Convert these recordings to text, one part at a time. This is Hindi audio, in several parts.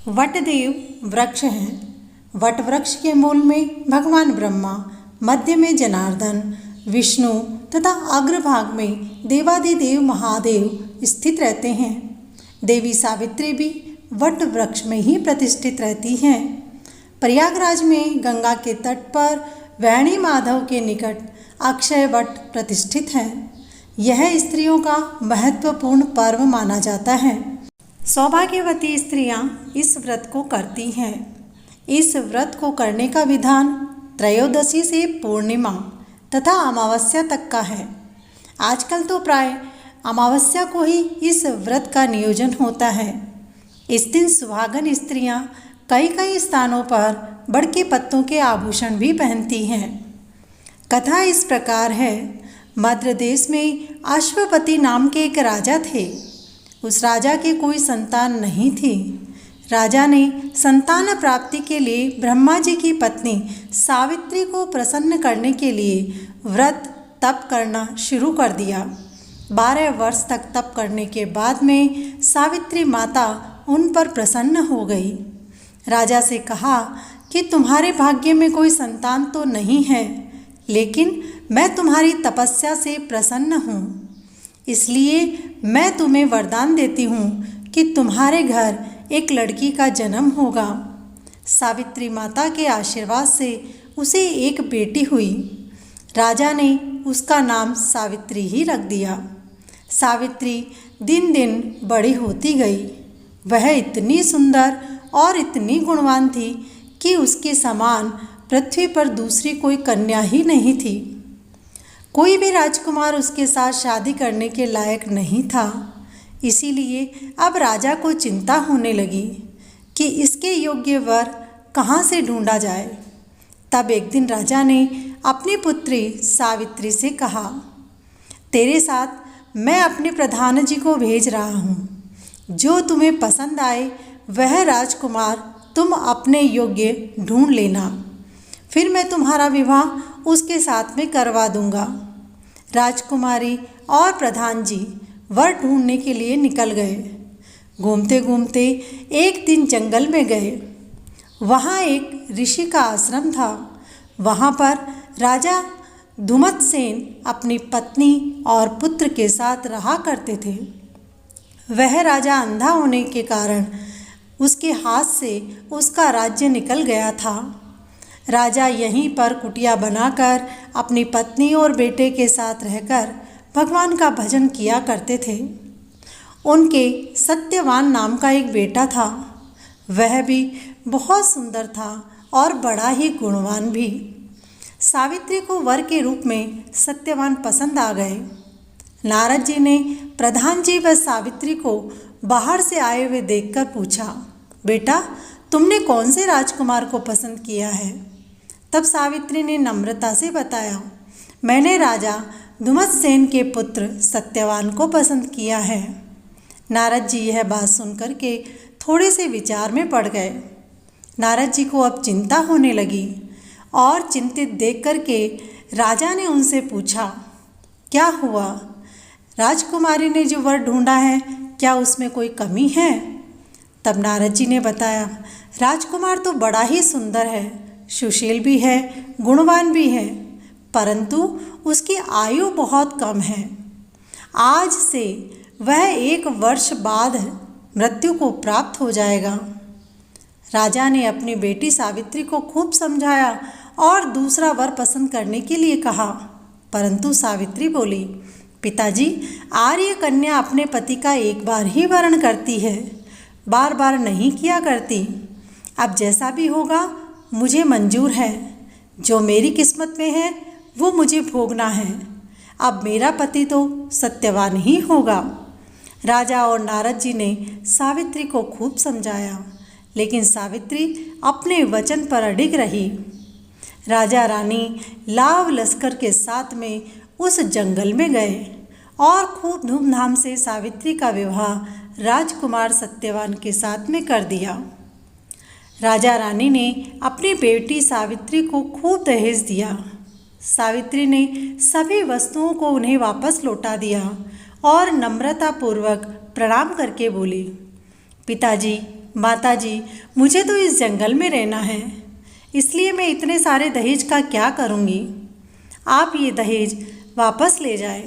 वटदेव वृक्ष हैं। वट वृक्ष के मूल में भगवान ब्रह्मा, मध्य में जनार्दन, विष्णु तथा अग्रभाग में देवादिदेव महादेव स्थित रहते हैं। देवी सावित्री भी वट वृक्ष में ही प्रतिष्ठित रहती हैं। प्रयागराज में गंगा के तट पर वैणी माधव के निकट अक्षय वट प्रतिष्ठित है। यह स्त्रियों का महत्वपूर्ण पर्व माना जाता है। सौभाग्यवती स्त्रियां इस व्रत को करती हैं। इस व्रत को करने का विधान त्रयोदशी से पूर्णिमा तथा अमावस्या तक का है। आजकल तो प्राय अमावस्या को ही इस व्रत का नियोजन होता है। इस दिन सुहागन स्त्रियां कई स्थानों पर बड़ के पत्तों के आभूषण भी पहनती हैं। कथा इस प्रकार है। मद्र देश में अश्वपति नाम के एक राजा थे। उस राजा के कोई संतान नहीं थी। राजा ने संतान प्राप्ति के लिए ब्रह्मा जी की पत्नी सावित्री को प्रसन्न करने के लिए व्रत तप करना शुरू कर दिया। 12 वर्ष तक तप करने के बाद में सावित्री माता उन पर प्रसन्न हो गई। राजा से कहा कि तुम्हारे भाग्य में कोई संतान तो नहीं है, लेकिन मैं तुम्हारी तपस्या से प्रसन्न हूँ, इसलिए मैं तुम्हें वरदान देती हूँ कि तुम्हारे घर एक लड़की का जन्म होगा। सावित्री माता के आशीर्वाद से उसे एक बेटी हुई। राजा ने उसका नाम सावित्री ही रख दिया। सावित्री दिन दिन बड़ी होती गई। वह इतनी सुंदर और इतनी गुणवान थी कि उसके समान पृथ्वी पर दूसरी कोई कन्या ही नहीं थी। कोई भी राजकुमार उसके साथ शादी करने के लायक नहीं था। इसीलिए अब राजा को चिंता होने लगी कि इसके योग्य वर कहाँ से ढूंढा जाए। तब एक दिन राजा ने अपनी पुत्री सावित्री से कहा, तेरे साथ मैं अपने प्रधान जी को भेज रहा हूँ। जो तुम्हें पसंद आए वह राजकुमार तुम अपने योग्य ढूंढ लेना, फिर मैं तुम्हारा विवाह उसके साथ में करवा दूंगा। राजकुमारी और प्रधान जी वर ढूंढने के लिए निकल गए। घूमते घूमते एक दिन जंगल में गए। वहाँ एक ऋषि का आश्रम था। वहाँ पर राजा धुमतसेन अपनी पत्नी और पुत्र के साथ रहा करते थे। वह राजा अंधा होने के कारण उसके हाथ से उसका राज्य निकल गया था। राजा यहीं पर कुटिया बनाकर अपनी पत्नी और बेटे के साथ रहकर भगवान का भजन किया करते थे। उनके सत्यवान नाम का एक बेटा था। वह भी बहुत सुंदर था और बड़ा ही गुणवान भी। सावित्री को वर के रूप में सत्यवान पसंद आ गए। नारद जी ने प्रधान जी व सावित्री को बाहर से आए हुए देखकर पूछा, बेटा तुमने कौन से राजकुमार को पसंद किया है? तब सावित्री ने नम्रता से बताया, मैंने राजा धुमतसेन के पुत्र सत्यवान को पसंद किया है। नारद जी यह बात सुनकर के थोड़े से विचार में पड़ गए। नारद जी को अब चिंता होने लगी और चिंतित देख कर के राजा ने उनसे पूछा, क्या हुआ? राजकुमारी ने जो वर ढूंढा है, क्या उसमें कोई कमी है? तब नारद जी ने बताया, राजकुमार तो बड़ा ही सुंदर है, सुशील भी है, गुणवान भी है, परंतु उसकी आयु बहुत कम है। आज से वह 1 वर्ष बाद मृत्यु को प्राप्त हो जाएगा। राजा ने अपनी बेटी सावित्री को खूब समझाया और दूसरा वर पसंद करने के लिए कहा, परंतु सावित्री बोली, पिताजी, आर्य कन्या अपने पति का एक बार ही वरण करती है, बार बार नहीं किया करती। अब जैसा भी होगा मुझे मंजूर है। जो मेरी किस्मत में है वो मुझे भोगना है। अब मेरा पति तो सत्यवान ही होगा। राजा और नारद जी ने सावित्री को खूब समझाया, लेकिन सावित्री अपने वचन पर अडिग रही। राजा रानी लाव लश्कर के साथ में उस जंगल में गए और खूब धूमधाम से सावित्री का विवाह राजकुमार सत्यवान के साथ में कर दिया। राजा रानी ने अपनी बेटी सावित्री को खूब दहेज दिया। सावित्री ने सभी वस्तुओं को उन्हें वापस लौटा दिया और नम्रतापूर्वक प्रणाम करके बोली, पिताजी, माताजी, मुझे तो इस जंगल में रहना है, इसलिए मैं इतने सारे दहेज का क्या करूँगी। आप ये दहेज वापस ले जाए।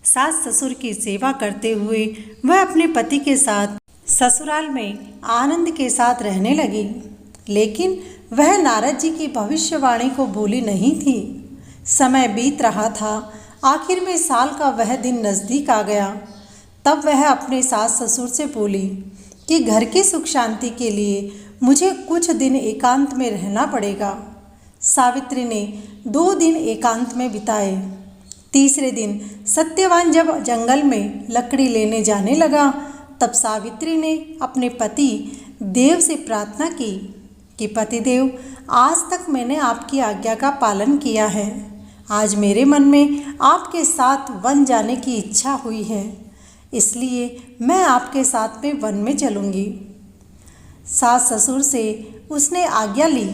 सास ससुर की सेवा करते हुए वह अपने पति के साथ ससुराल में आनंद के साथ रहने लगी। लेकिन वह नारद जी की भविष्यवाणी को भूली नहीं थी। समय बीत रहा था। आखिर में साल का वह दिन नज़दीक आ गया। तब वह अपने सास ससुर से बोली कि घर की सुख शांति के लिए मुझे कुछ दिन एकांत में रहना पड़ेगा। सावित्री ने 2 दिन एकांत में बिताए। तीसरे दिन सत्यवान जब जंगल में लकड़ी लेने जाने लगा, तब सावित्री ने अपने पति देव से प्रार्थना की कि पतिदेव, आज तक मैंने आपकी आज्ञा का पालन किया है। आज मेरे मन में आपके साथ वन जाने की इच्छा हुई है, इसलिए मैं आपके साथ में वन में चलूँगी। सास ससुर से उसने आज्ञा ली।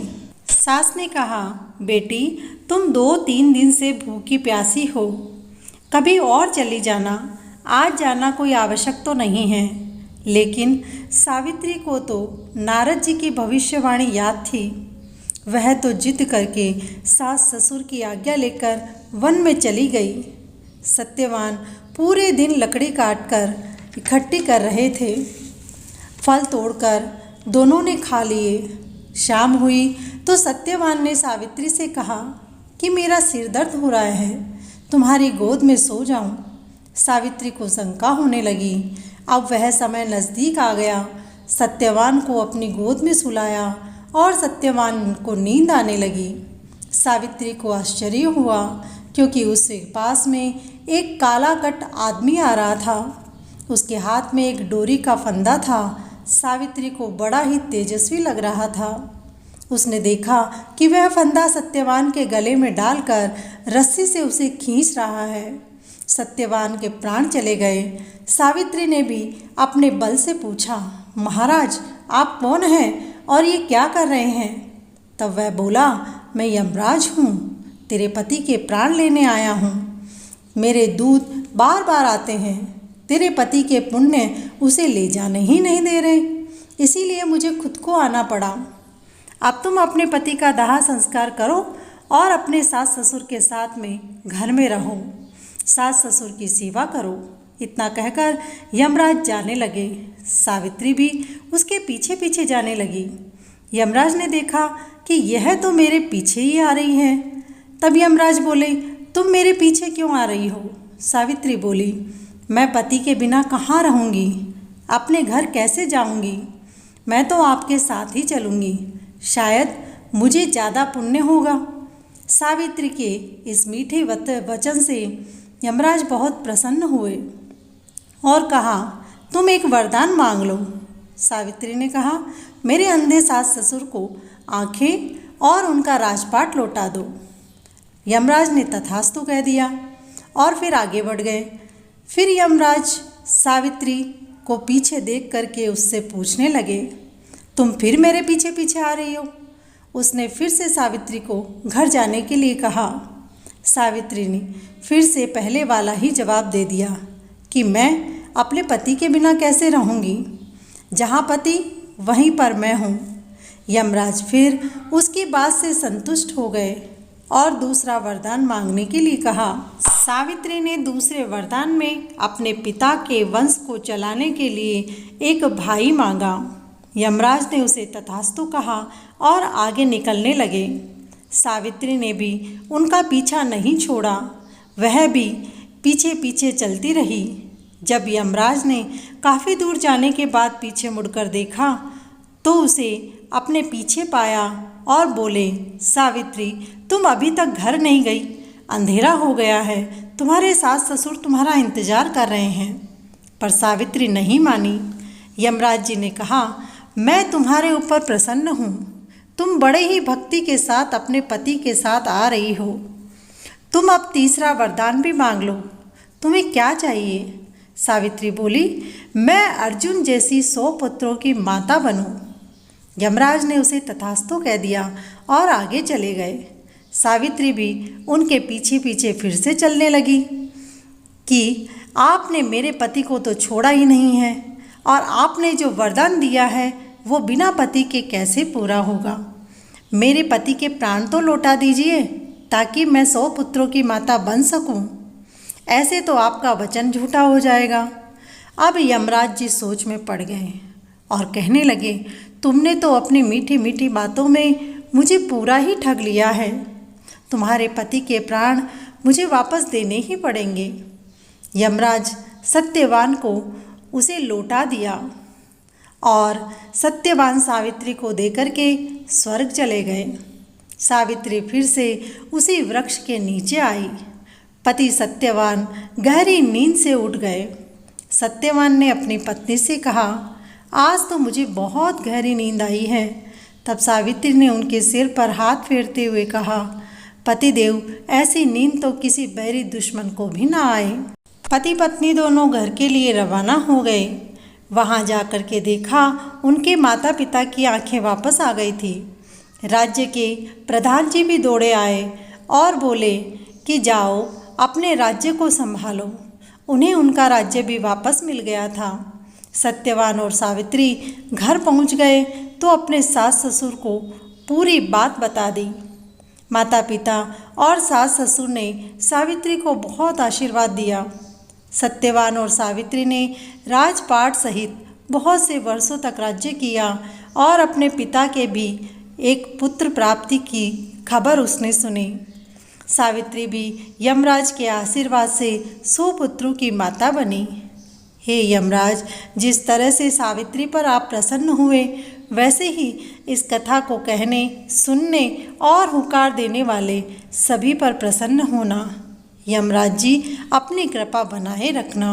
सास ने कहा, बेटी, तुम 2-3 दिन से भूखी प्यासी हो, कभी और चली जाना, आज जाना कोई आवश्यक तो नहीं है। लेकिन सावित्री को तो नारद जी की भविष्यवाणी याद थी। वह तो जिद करके सास ससुर की आज्ञा लेकर वन में चली गई। सत्यवान पूरे दिन लकड़ी काटकर इकट्ठी कर रहे थे। फल तोड़कर दोनों ने खा लिए। शाम हुई तो सत्यवान ने सावित्री से कहा कि मेरा सिर दर्द हो रहा है, तुम्हारी गोद में सो जाऊं। सावित्री को शंका होने लगी। अब वह समय नज़दीक आ गया। सत्यवान को अपनी गोद में सुलाया और सत्यवान को नींद आने लगी। सावित्री को आश्चर्य हुआ, क्योंकि उसके पास में एक काला कट आदमी आ रहा था। उसके हाथ में एक डोरी का फंदा था। सावित्री को बड़ा ही तेजस्वी लग रहा था। उसने देखा कि वह फंदा सत्यवान के गले में डालकर रस्सी से उसे खींच रहा है। सत्यवान के प्राण चले गए। सावित्री ने भी अपने बल से पूछा, महाराज, आप कौन हैं और ये क्या कर रहे हैं? तब वह बोला, मैं यमराज हूँ, तेरे पति के प्राण लेने आया हूँ। मेरे दूत बार बार आते हैं, तेरे पति के पुण्य उसे ले जाने ही नहीं दे रहे, इसीलिए मुझे खुद को आना पड़ा। अब तुम अपने पति का दाह संस्कार करो और अपने सास ससुर के साथ में घर में रहो, सास ससुर की सेवा करो। इतना कहकर यमराज जाने लगे। सावित्री भी उसके पीछे पीछे जाने लगी। यमराज ने देखा कि यह तो मेरे पीछे ही आ रही है। तब यमराज बोले, तुम मेरे पीछे क्यों आ रही हो? सावित्री बोली, मैं पति के बिना कहाँ रहूँगी, अपने घर कैसे जाऊँगी? मैं तो आपके साथ ही चलूँगी, शायद मुझे ज़्यादा पुण्य होगा। सावित्री के इस मीठे वचन से यमराज बहुत प्रसन्न हुए और कहा, तुम एक वरदान मांग लो। सावित्री ने कहा, मेरे अंधे सास ससुर को आंखें और उनका राजपाट लौटा दो। यमराज ने तथास्तु कह दिया और फिर आगे बढ़ गए। फिर यमराज सावित्री को पीछे देख करके उससे पूछने लगे, तुम फिर मेरे पीछे पीछे आ रही हो? उसने फिर से सावित्री को घर जाने के लिए कहा। सावित्री ने फिर से पहले वाला ही जवाब दे दिया कि मैं अपने पति के बिना कैसे रहूँगी, जहाँ पति वहीं पर मैं हूँ। यमराज फिर उसकी बात से संतुष्ट हो गए और दूसरा वरदान मांगने के लिए कहा। सावित्री ने दूसरे वरदान में अपने पिता के वंश को चलाने के लिए एक भाई मांगा। यमराज ने उसे तथास्तु कहा और आगे निकलने लगे। सावित्री ने भी उनका पीछा नहीं छोड़ा, वह भी पीछे पीछे चलती रही। जब यमराज ने काफ़ी दूर जाने के बाद पीछे मुड़कर देखा तो उसे अपने पीछे पाया और बोले, सावित्री, तुम अभी तक घर नहीं गई, अंधेरा हो गया है, तुम्हारे सास ससुर तुम्हारा इंतज़ार कर रहे हैं। पर सावित्री नहीं मानी। यमराज जी ने कहा, मैं तुम्हारे ऊपर प्रसन्न हूँ, तुम बड़े ही भक्ति के साथ अपने पति के साथ आ रही हो। तुम अब तीसरा वरदान भी मांग लो, तुम्हें क्या चाहिए? सावित्री बोली, मैं अर्जुन जैसी 100 पुत्रों की माता बनूं। यमराज ने उसे तथास्तु कह दिया और आगे चले गए। सावित्री भी उनके पीछे पीछे फिर से चलने लगी कि आपने मेरे पति को तो छोड़ा ही नहीं है, और आपने जो वरदान दिया है वो बिना पति के कैसे पूरा होगा। मेरे पति के प्राण तो लौटा दीजिए ताकि मैं 100 पुत्रों की माता बन सकूं। ऐसे तो आपका वचन झूठा हो जाएगा। अब यमराज जी सोच में पड़ गए और कहने लगे, तुमने तो अपनी मीठी मीठी बातों में मुझे पूरा ही ठग लिया है। तुम्हारे पति के प्राण मुझे वापस देने ही पड़ेंगे। यमराज सत्यवान को उसे लौटा दिया और सत्यवान सावित्री को देकर के स्वर्ग चले गए। सावित्री फिर से उसी वृक्ष के नीचे आई। पति सत्यवान गहरी नींद से उठ गए। सत्यवान ने अपनी पत्नी से कहा, आज तो मुझे बहुत गहरी नींद आई है। तब सावित्री ने उनके सिर पर हाथ फेरते हुए कहा, पतिदेव, ऐसी नींद तो किसी बैरी दुश्मन को भी ना आए। पति पत्नी दोनों घर के लिए रवाना हो गए। वहाँ जाकर के देखा उनके माता पिता की आंखें वापस आ गई थी। राज्य के प्रधान जी भी दौड़े आए और बोले कि जाओ अपने राज्य को संभालो। उन्हें उनका राज्य भी वापस मिल गया था। सत्यवान और सावित्री घर पहुंच गए तो अपने सास ससुर को पूरी बात बता दी। माता पिता और सास ससुर ने सावित्री को बहुत आशीर्वाद दिया। सत्यवान और सावित्री ने राजपाट सहित बहुत से वर्षों तक राज्य किया और अपने पिता के भी एक पुत्र प्राप्ति की खबर उसने सुनी। सावित्री भी यमराज के आशीर्वाद से 100 पुत्रों की माता बनी। हे यमराज, जिस तरह से सावित्री पर आप प्रसन्न हुए, वैसे ही इस कथा को कहने, सुनने और हुकार देने वाले सभी पर प्रसन्न होना। यमराज जी अपनी कृपा बनाए रखना।